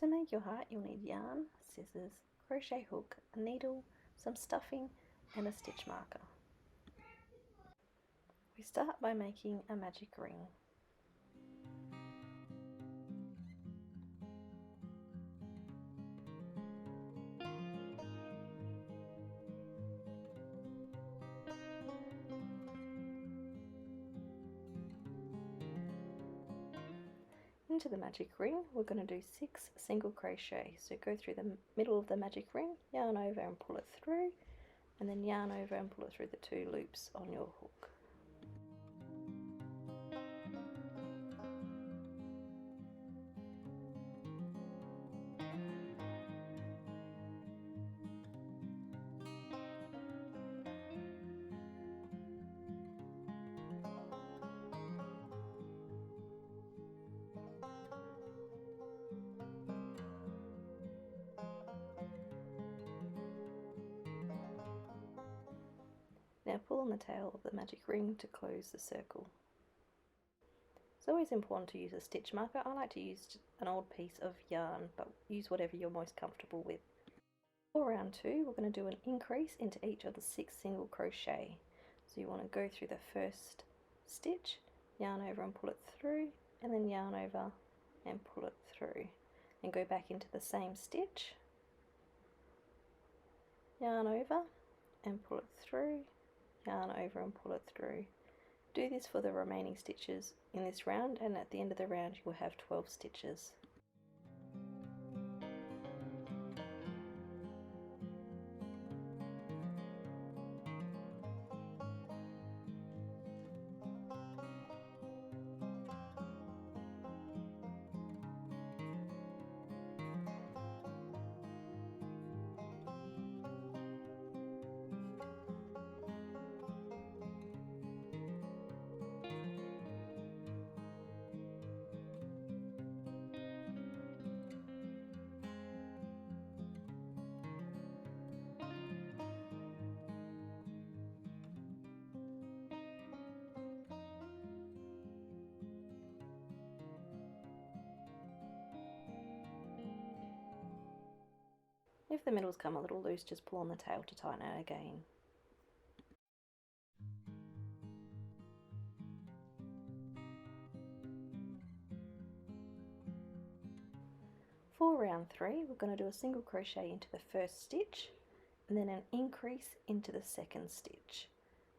To make your heart, you'll need yarn, scissors, crochet hook, a needle, some stuffing and a stitch marker. We start by making a magic ring. Into the magic ring, we're going to do 6 single crochet. So go through the middle of the magic ring, yarn over and pull it through, and then yarn over and pull it through the 2 loops on your hook. Now pull on the tail of the magic ring to close the circle. It's always important to use a stitch marker. I like to use an old piece of yarn, but use whatever you're most comfortable with. For round 2, we're going to do an increase into each of the 6 single crochet. So you want to go through the first stitch, yarn over and pull it through, and then yarn over and pull it through. And go back into the same stitch, yarn over and pull it through, yarn over and pull it through. Do this for the remaining stitches in this round, and at the end of the round you will have 12 stitches. If the middles come a little loose, just pull on the tail to tighten it again. For round 3, we're going to do a single crochet into the first stitch and then an increase into the second stitch.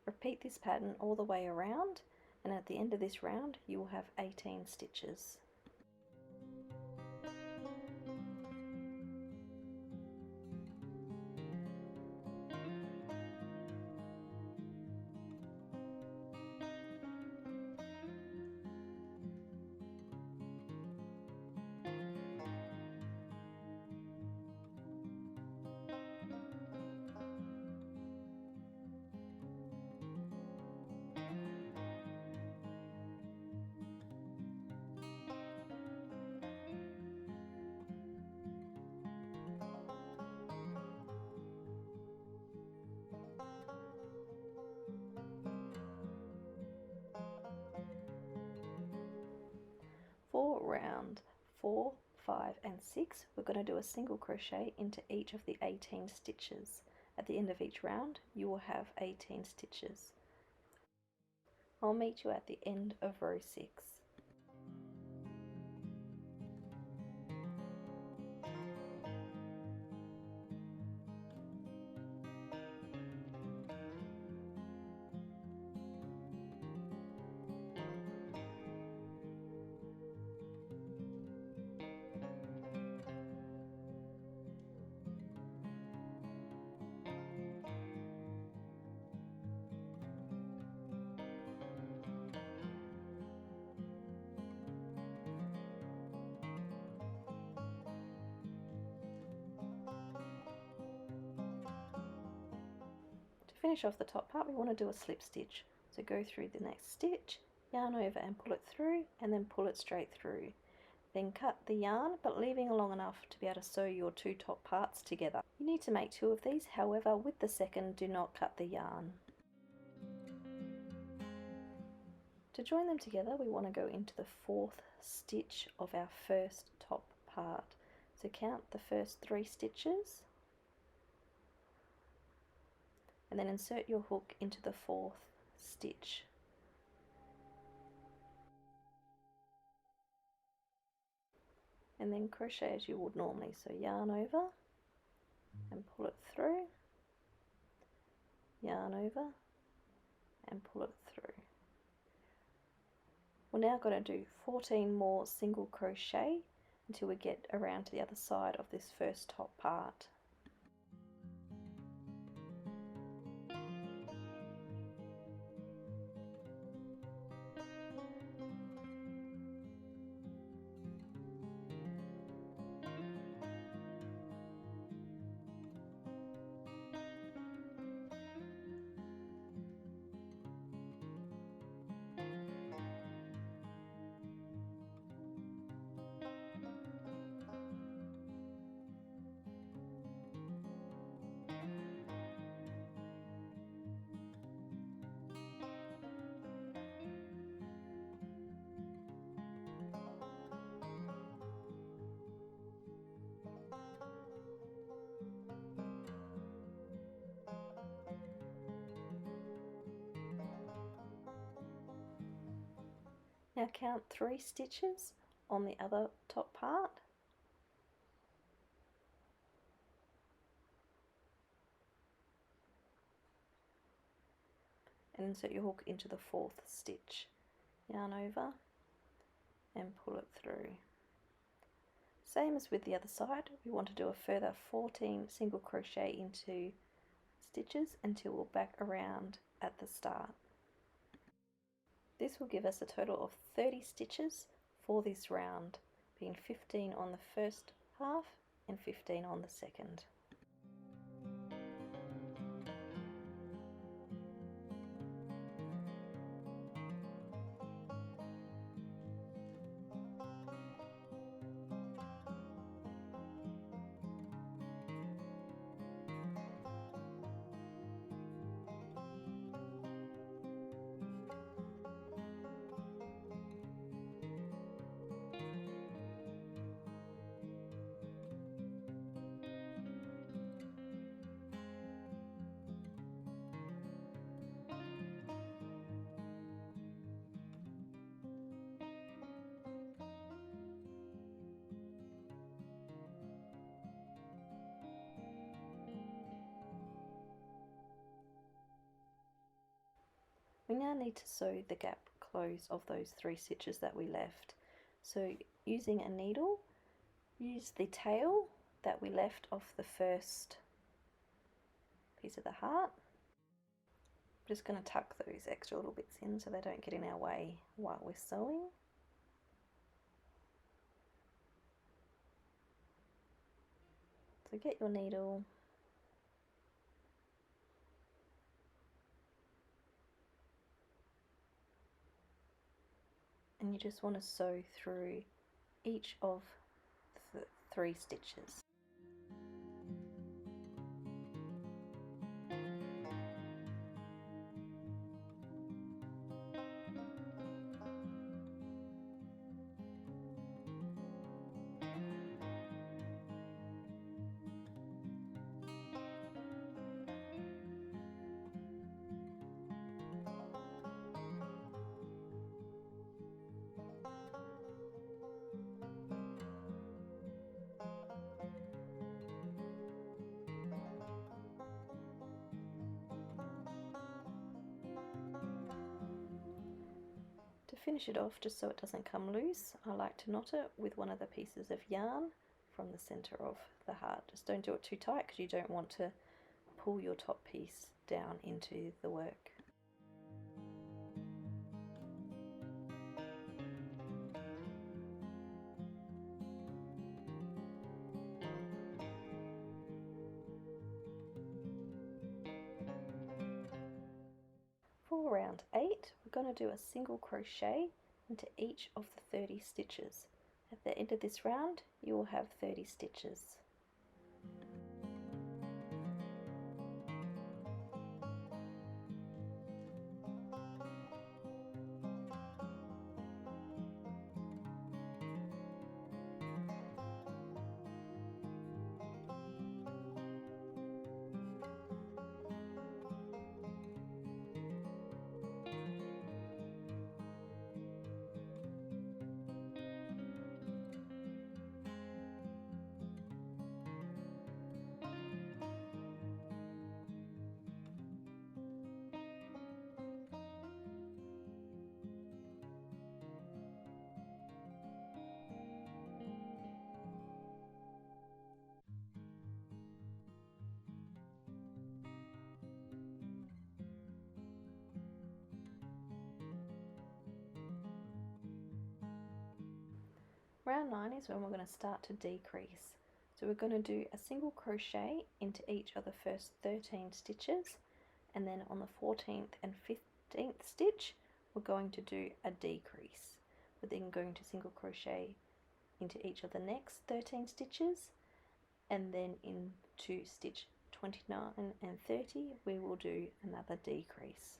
Repeat this pattern all the way around, and at the end of this round you will have 18 stitches. For round 4, 5 and 6, we're going to do a single crochet into each of the 18 stitches. At the end of each round you will have 18 stitches. I'll meet you at the end of row 6. To finish off the top part, we want to do a slip stitch. So go through the next stitch, yarn over and pull it through, and then pull it straight through. Then cut the yarn, but leaving long enough to be able to sew your 2 top parts together. You need to make 2 of these, however with the second do not cut the yarn. To join them together we want to go into the 4th stitch of our first top part. So count the first 3 stitches and then insert your hook into the 4th stitch. And then crochet as you would normally, so yarn over and pull it through, yarn over and pull it through. We're now going to do 14 more single crochet until we get around to the other side of this first top part. Now count 3 stitches on the other top part. And insert your hook into the 4th stitch. Yarn over and pull it through. Same as with the other side, we want to do a further 14 single crochet into stitches until we're back around at the start. This will give us a total of 30 stitches for this round, being 15 on the first half and 15 on the second. We now need to sew the gap close of those 3 stitches that we left. So using a needle, use the tail that we left off the first piece of the heart. I'm just going to tuck those extra little bits in so they don't get in our way while we're sewing. So get your needle, and you just want to sew through each of the 3 stitches. To finish it off, just so it doesn't come loose, I like to knot it with one of the pieces of yarn from the center of the heart. Just don't do it too tight because you don't want to pull your top piece down into the work. For round 8, we're going to do a single crochet into each of the 30 stitches. At the end of this round, you will have 30 stitches. Round 9 is when we're going to start to decrease. So we're going to do a single crochet into each of the first 13 stitches, and then on the 14th and 15th stitch we're going to do a decrease. We're then going to single crochet into each of the next 13 stitches, and then into stitch 29 and 30 we will do another decrease.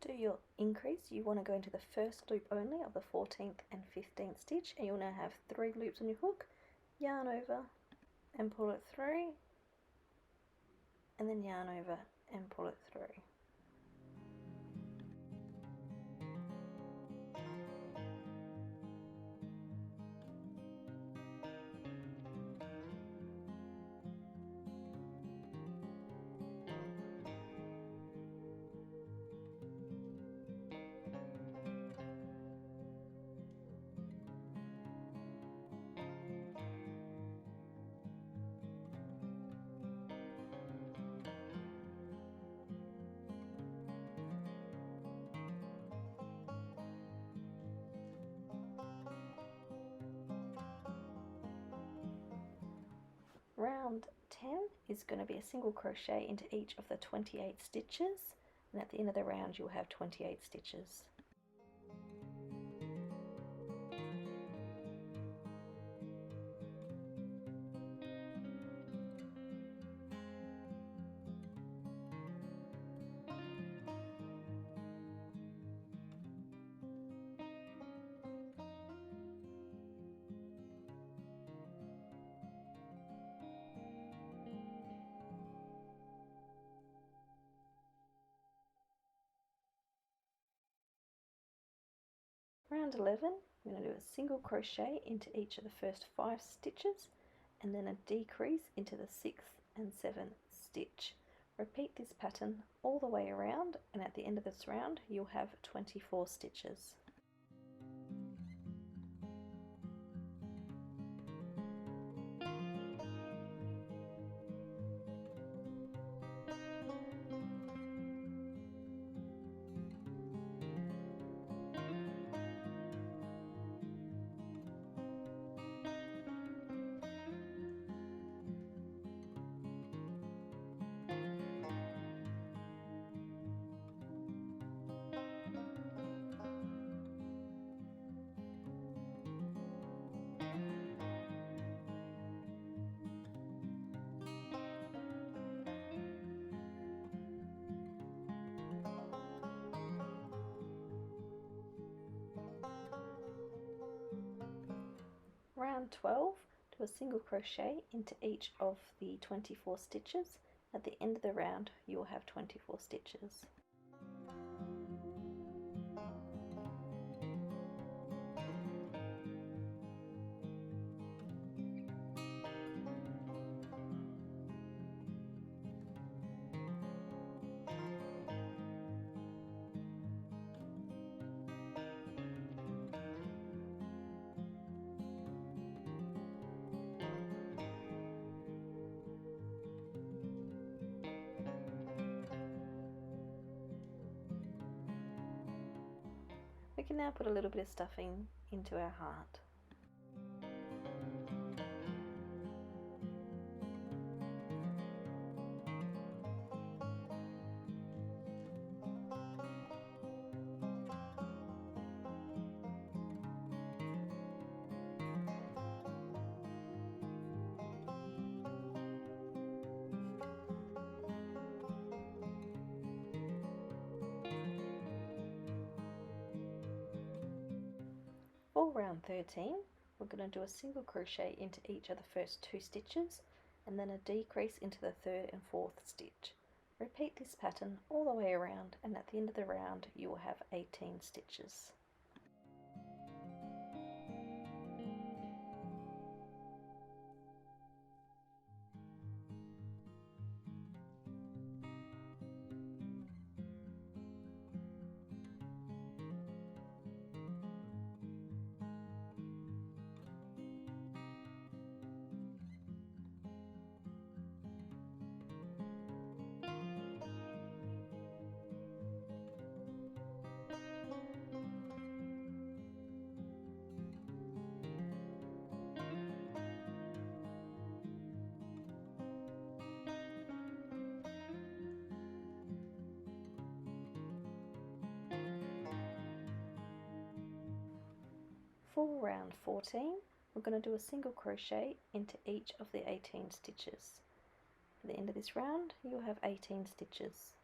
To do your increase, you want to go into the first loop only of the 14th and 15th stitch, and you'll now have 3 loops on your hook. Yarn over and pull it through, and then yarn over and pull it through. Round 10 is going to be a single crochet into each of the 28 stitches, and at the end of the round you'll have 28 stitches. Round 11, I'm going to do a single crochet into each of the first 5 stitches, and then a decrease into the 6th and 7th stitch. Repeat this pattern all the way around, and at the end of this round you'll have 24 stitches. Round 12, do a single crochet into each of the 24 stitches. At the end of the round you will have 24 stitches. We can now put a little bit of stuffing into our heart. For round 13, we're going to do a single crochet into each of the first 2 stitches, and then a decrease into the 3rd and 4th stitch. Repeat this pattern all the way around, and at the end of the round you will have 18 stitches. For round 14, we're going to do a single crochet into each of the 18 stitches. At the end of this round, you'll have 18 stitches.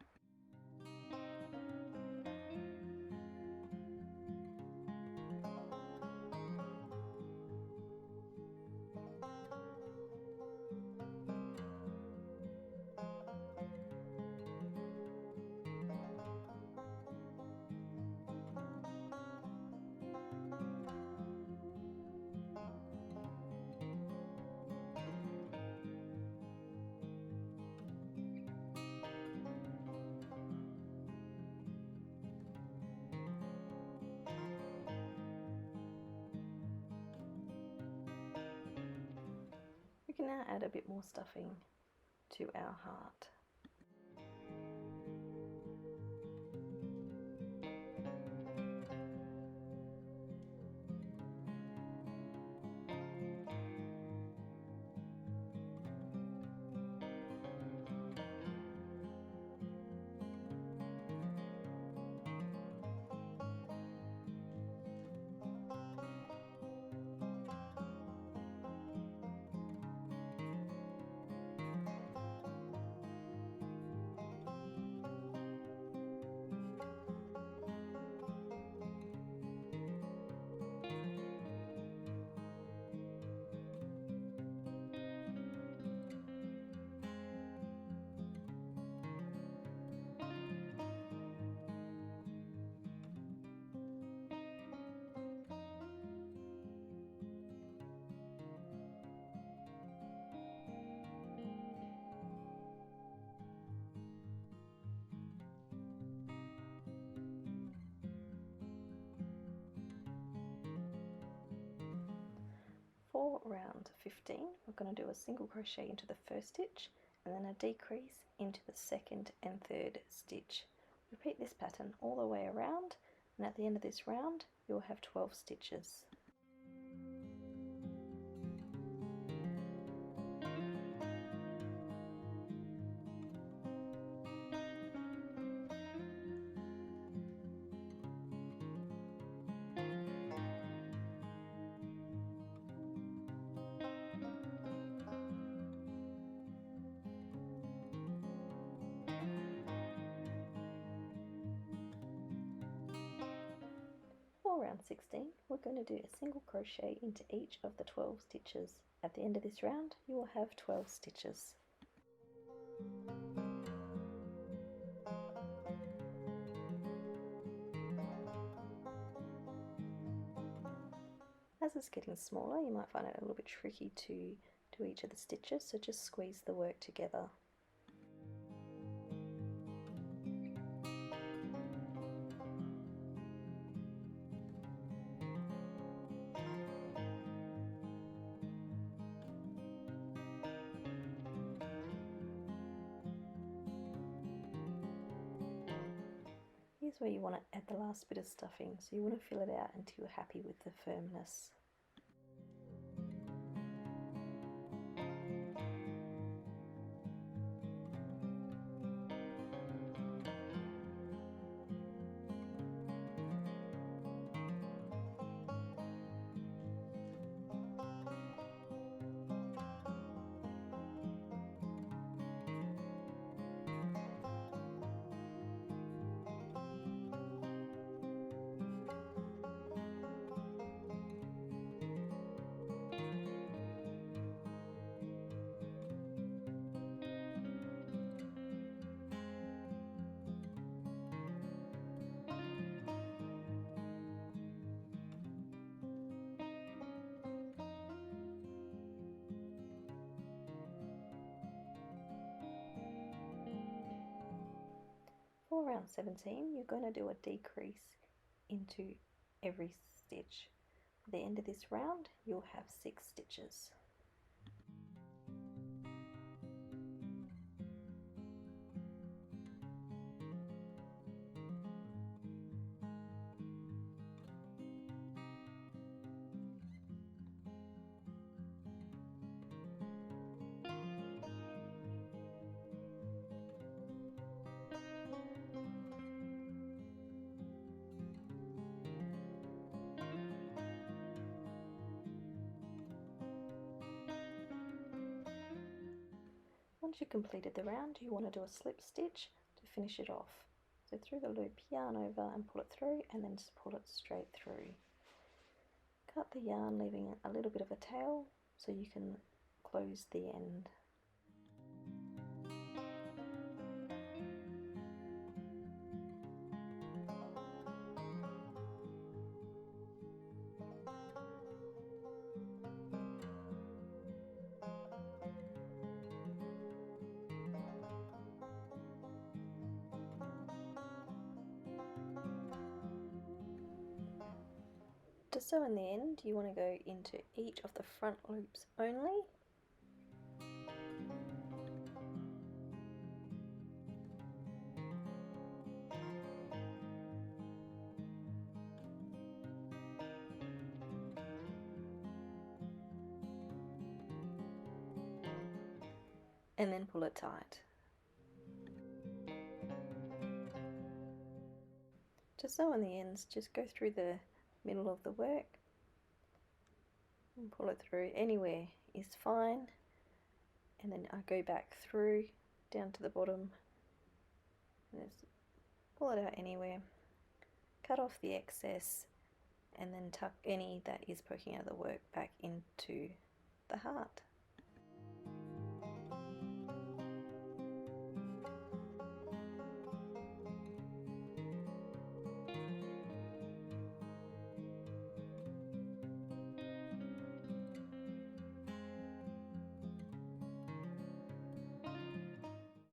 We can now add a bit more stuffing to our heart. For round 15, we're going to do a single crochet into the first stitch and then a decrease into the second and third stitch. Repeat this pattern all the way around, and at the end of this round you'll have 12 stitches. For round 16, we're going to do a single crochet into each of the 12 stitches. At the end of this round, you will have 12 stitches. As it's getting smaller, you might find it a little bit tricky to do each of the stitches, so just squeeze the work together. Here's where you want to add the last bit of stuffing, so you want to fill it out until you're happy with the firmness. For round 17, you're going to do a decrease into every stitch. At the end of this round, you'll have 6 stitches. Once you've completed the round, you want to do a slip stitch to finish it off. So through the loop, yarn over and pull it through, and then just pull it straight through. Cut the yarn, leaving a little bit of a tail so you can close the end. To sew in the end, you want to go into each of the front loops only. And then pull it tight. To sew in the ends, just go through the middle of the work and pull it through. Anywhere is fine, and then I go back through down to the bottom and just pull it out anywhere, cut off the excess, and then tuck any that is poking out of the work back into the heart.